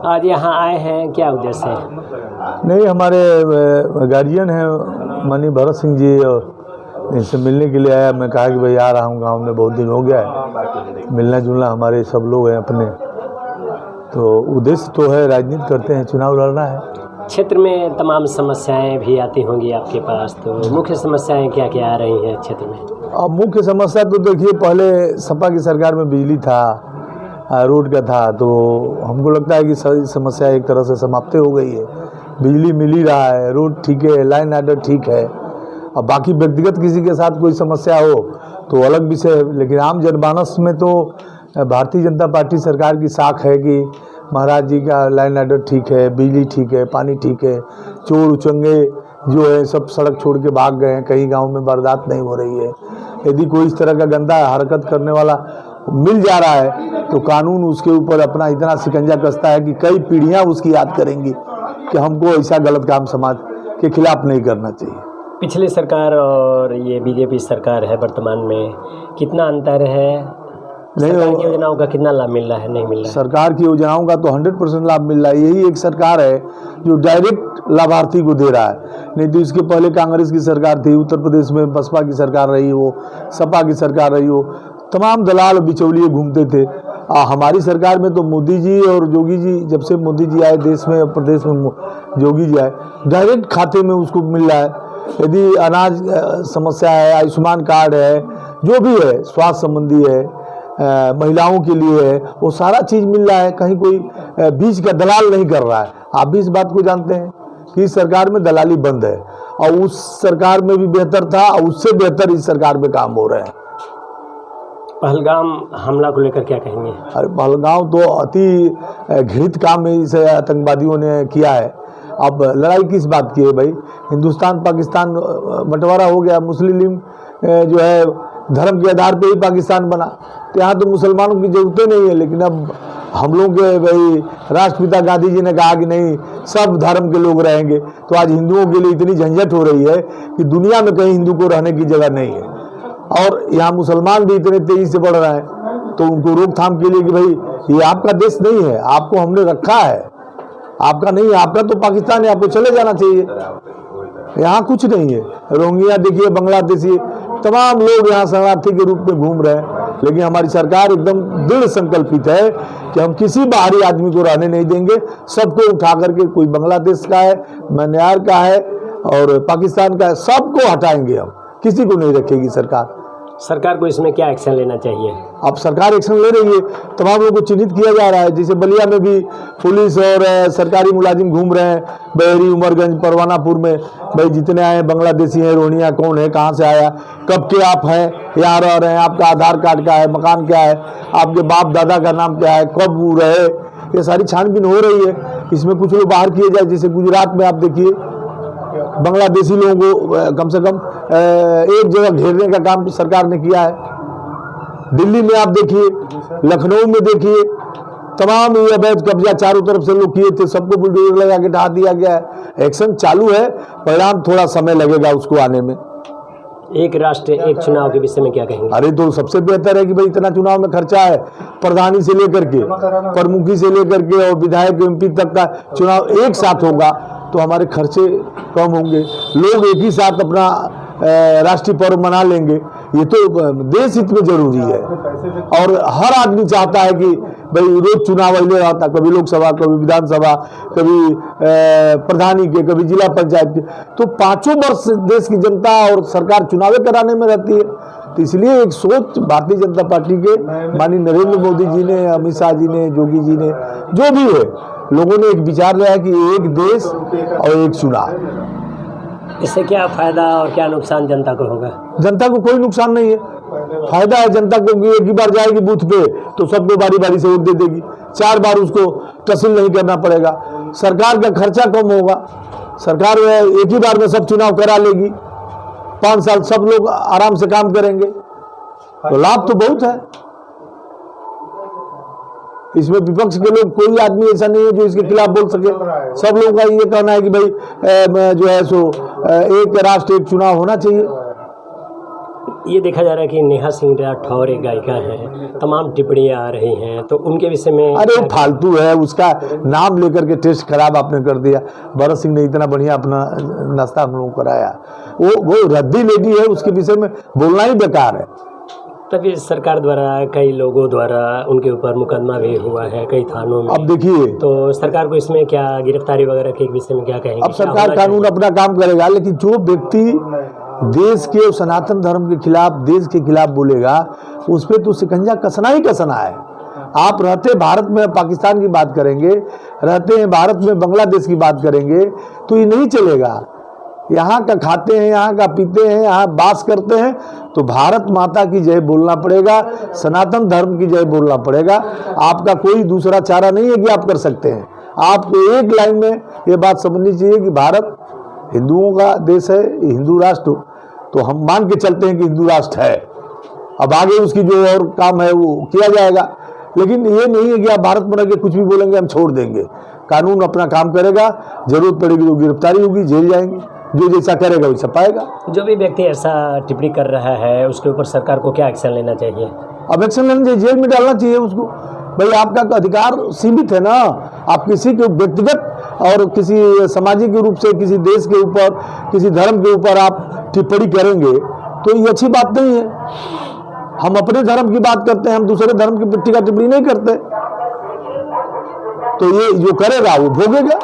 आज यहाँ आए हैं, क्या उद्देश्य है? नहीं, हमारे गार्जियन हैं माननीय भरत सिंह जी, और इनसे मिलने के लिए आया। मैं कहा कि भाई आ रहा हूँ गांव में, बहुत दिन हो गया है, मिलना जुलना हमारे सब लोग हैं अपने, तो उद्देश्य तो है राजनीति करते हैं, चुनाव लड़ना है। क्षेत्र में तमाम समस्याएं भी आती होंगी आपके पास, तो मुख्य समस्याएं क्या क्या आ रही हैं क्षेत्र में? अब मुख्य समस्या तो देखिए, पहले सपा की सरकार में बिजली था, रोड का था, तो हमको लगता है कि सारी समस्या एक तरह से समाप्त हो गई है। बिजली मिल ही रहा है, रोड ठीक है, लाइन आर्डर ठीक है। अब बाकी व्यक्तिगत किसी के साथ कोई समस्या हो तो अलग विषय है, लेकिन आम जनमानस में तो भारतीय जनता पार्टी सरकार की साख है कि महाराज जी का लाइन आर्डर ठीक है, बिजली ठीक है, पानी ठीक है, चोर उचंगे जो है सब सड़क छोड़ के भाग गए हैं, कहीं गांव में वारदात नहीं हो रही है। यदि कोई इस तरह का गंदा हरकत करने वाला मिल जा रहा है तो कानून उसके ऊपर अपना इतना शिकंजा कसता है कि कई पीढ़ियां उसकी याद करेंगी कि हमको ऐसा गलत काम समाज के खिलाफ नहीं करना चाहिए। पिछली सरकार और ये बीजेपी सरकार है वर्तमान में, कितना अंतर है? सरकार की योजनाओं का कितना लाभ मिल रहा है, नहीं मिल रहा है? सरकार की योजनाओं का तो 100% लाभ मिल रहा है। यही एक सरकार है जो डायरेक्ट लाभार्थी को दे रहा है। नहीं तो इसके पहले कांग्रेस की सरकार थी, उत्तर प्रदेश में बसपा की सरकार रही हो, सपा की सरकार रही हो, तमाम दलाल बिचौलिए घूमते थे। हमारी सरकार में तो मोदी जी और योगी जी, जब से मोदी जी आए देश में, प्रदेश में योगी जी आए, डायरेक्ट खाते में उसको मिल रहा है। यदि अनाज समस्या है, आयुष्मान कार्ड है, जो भी है, स्वास्थ्य संबंधी है, महिलाओं के लिए है, वो सारा चीज़ मिल रहा है। कहीं कोई बीच का दलाल नहीं कर रहा है। आप भी इस बात को जानते हैं कि इस सरकार में दलाली बंद है, और उस सरकार में भी बेहतर था, और उससे बेहतर इस सरकार में काम हो रहे हैं। पहलगाम हमला को लेकर क्या कहेंगे? अरे पहलगाम तो अति घृणित काम इसे आतंकवादियों ने किया है। अब लड़ाई किस बात की है भाई? हिंदुस्तान पाकिस्तान बंटवारा हो गया, मुस्लिम लीग जो है धर्म के आधार पे ही पाकिस्तान बना, तो यहाँ तो मुसलमानों की जरूरतें नहीं है। लेकिन अब हम लोग के भाई राष्ट्रपिता गांधी जी ने कहा कि नहीं, सब धर्म के लोग रहेंगे, तो आज हिंदुओं के लिए इतनी झंझट हो रही है कि दुनिया में कहीं हिंदू को रहने की जगह नहीं है। और यहाँ मुसलमान भी इतने तेजी से बढ़ रहे हैं, तो उनको रोकथाम के लिए कि भाई ये आपका देश नहीं है, आपको हमने रखा है, आपका नहीं है, आपका तो पाकिस्तान है, आपको चले जाना चाहिए। यहाँ कुछ नहीं है। रोहिंग्या देखिए, बांग्लादेशी तमाम लोग यहाँ शरणार्थी के रूप में घूम रहे हैं, लेकिन हमारी सरकार एकदम दृढ़ संकल्पित है कि हम किसी बाहरी आदमी को रहने नहीं देंगे। सबको उठा करके, कोई बांग्लादेश का है, म्यांमार का है और पाकिस्तान का है, सबको हटाएंगे हम, किसी को नहीं रखेगी सरकार। सरकार को इसमें क्या एक्शन लेना चाहिए? अब सरकार एक्शन ले रही है, तमाम लोगों को चिन्हित किया जा रहा है। जैसे बलिया में भी पुलिस और सरकारी मुलाजिम घूम रहे हैं, बहरी, उमरगंज, परवानापुर में, भाई जितने आए बांग्लादेशी हैं, रोहिंग्या कौन है, कहाँ से आया, कब के आप हैं, यहाँ रह रहे हैं, आपका आधार कार्ड क्या है, मकान क्या है, आपके बाप दादा का नाम क्या है, कब वो रहे, ये सारी छानबीन हो रही है। इसमें कुछ लोग बाहर किए जाए, जैसे गुजरात में आप देखिए, बांग्लादेशी लोगों को कम से कम एक जगह घेरने का काम सरकार ने किया है। दिल्ली में आप देखिए, लखनऊ में देखिए, तमाम ये अवैध कब्जा चारों तरफ से लोग किए थे, सबको बुलडोजर लगा के ढा दिया गया है। एक्शन चालू है, परिणाम थोड़ा समय लगेगा उसको आने में। एक राष्ट्र एक चुनाव के विषय में क्या कहेंगे? अरे तो सबसे बेहतर है कि भाई इतना चुनाव में खर्चा है, प्रधानी से लेकर के, प्रमुखी से लेकर के और विधायक एमपी तक का चुनाव एक साथ होगा तो हमारे खर्चे कम होंगे, लोग एक ही साथ अपना राष्ट्रीय पर्व मना लेंगे। ये तो देश हित में जरूरी है, और हर आदमी चाहता है कि भाई रोज चुनाव ले रहता, कभी लोकसभा, कभी विधानसभा, कभी प्रधानी के, कभी जिला पंचायत के, तो 5 वर्ष देश की जनता और सरकार चुनाव कराने में रहती है। तो इसलिए एक सोच भारतीय जनता पार्टी के माननीय नरेंद्र मोदी जी ने, अमित शाह जी ने, योगी जी ने, जो भी है, लोगों ने एक विचार लिया कि एक देश और एक चुनाव। इससे क्या फायदा और क्या नुकसान जनता को होगा? जनता को कोई नुकसान नहीं है, फायदा है जनता को कि एक ही बार जाएगी बूथ पे तो सबको बारी बारी से वोट दे देगी, 4 बार उसको तहसील नहीं करना पड़ेगा, सरकार का खर्चा कम होगा, सरकार एक ही बार में सब चुनाव करा लेगी, 5 साल सब लोग आराम से काम करेंगे, तो लाभ तो बहुत है। इसमें विपक्ष के लोग, कोई आदमी ऐसा नहीं है जो इसके खिलाफ बोल सके। सब लोगों का ये कहना है कि भाई जो है सो एक राष्ट्र एक चुनाव होना चाहिए। ये देखा जा रहा है कि नेहा सिंह राठौर एक गायिका है, तमाम टिप्पणियां आ रही हैं, तो उनके विषय में अरे वो फालतू है, उसका नाम लेकर के टेस्ट खराब आपने कर दिया। भरत सिंह ने इतना बढ़िया अपना नाश्ता हम लोगों को कराया, वो रद्दी लेडी है, उसके विषय में बोलना ही बेकार है। तभी सरकार द्वारा कई लोगों द्वारा उनके ऊपर मुकदमा भी हुआ है कई थानों में। अब देखिए, तो सरकार को इसमें क्या गिरफ्तारी वगैरह के विषय में क्या कहेंगे? अब सरकार कानून अपना काम करेगा, लेकिन जो व्यक्ति देश के सनातन धर्म के खिलाफ, देश के खिलाफ बोलेगा, उस पर तो शिकंजा कसना ही कसना है। आप रहते भारत में पाकिस्तान की बात करेंगे, रहते हैं भारत में बांग्लादेश की बात करेंगे, तो ये नहीं चलेगा। यहाँ का खाते हैं, यहाँ का पीते हैं, यहाँ बास करते हैं, तो भारत माता की जय बोलना पड़ेगा, सनातन धर्म की जय बोलना पड़ेगा। आपका कोई दूसरा चारा नहीं है कि आप कर सकते हैं। आपको एक लाइन में ये बात समझनी चाहिए कि भारत हिंदुओं का देश है, हिंदू राष्ट्र, तो हम मान के चलते हैं कि हिंदू राष्ट्र है। अब आगे उसकी जो और काम है वो किया जाएगा, लेकिन ये नहीं है कि आप भारत में रह के कुछ भी बोलेंगे हम छोड़ देंगे। कानून अपना काम करेगा, जरूरत पड़ेगी तो गिरफ्तारी होगी, जेल जाएंगे, जो जैसा करेगा वैसा पाएगा। जो भी व्यक्ति ऐसा टिप्पणी कर रहा है उसके ऊपर सरकार को क्या एक्शन लेना चाहिए? अब एक्शन लेना चाहिए, जेल में डालना चाहिए उसको। भाई आपका अधिकार सीमित है ना, आप किसी के व्यक्तिगत और किसी सामाजिक रूप से किसी देश के ऊपर, किसी धर्म के ऊपर आप टिप्पणी करेंगे तो ये अच्छी बात नहीं है। हम अपने धर्म की बात करते हैं, हम दूसरे धर्म की टिप्पणी नहीं करते। तो ये जो करेगा वो भोगेगा।